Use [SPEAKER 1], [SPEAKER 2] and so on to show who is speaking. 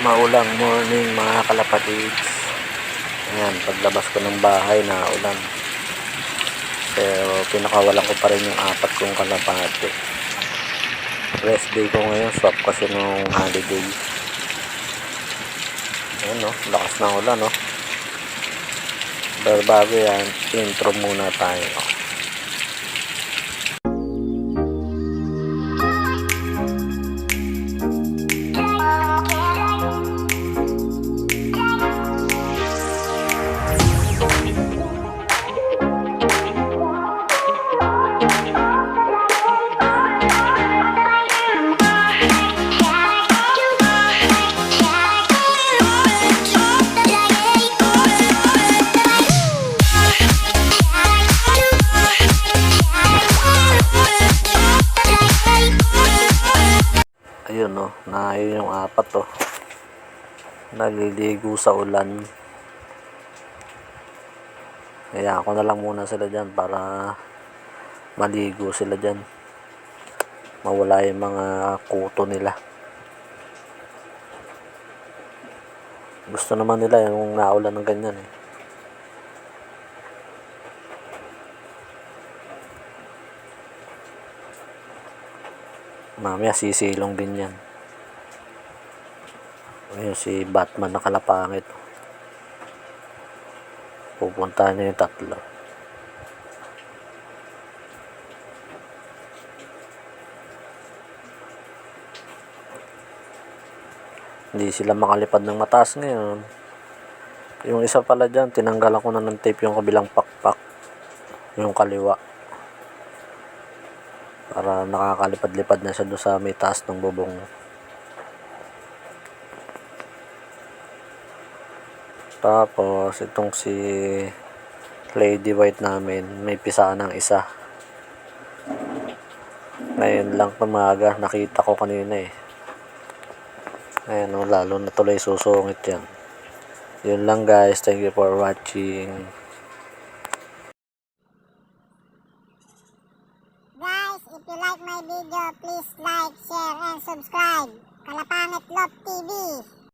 [SPEAKER 1] Maulang morning mga kalapatids. Ayan, paglabas ko ng bahay na ulan. Pero pinakawalan ko pa rin yung 4 kong kalapati. Rest day ko ngayon, swap kasi nung holiday. Ayan o, lakas ng ulan o. Pero bago yan, intro muna tayo. Ayun o, ayun yung 4 o. Naliligo sa ulan. Kaya ako na lang muna sila dyan para maligo sila dyan. Mawala yung mga kuto nila. Gusto naman nila yung naulan ng ganyan eh. Mamaya sisilong din yan. Ayun si Batman nakalapangit. Pupuntahan niya yung 3. Hindi sila makalipad ng mataas ngayon. Yung isa pala dyan, tinanggalan ko na ng tape yung kabilang pakpak. Yung kaliwa. Para nakakalipad-lipad na siya doon sa may taas ng bubong. Tapos itong si Lady White namin, may pisaan ng isa. Ngayon lang pamaga, nakita ko kanina eh. Ayan o, lalo na tuloy susungit yan. Yun lang guys, thank you for watching.
[SPEAKER 2] Guys, if you like my video, please like, share, and subscribe. Kalapangit Love TV.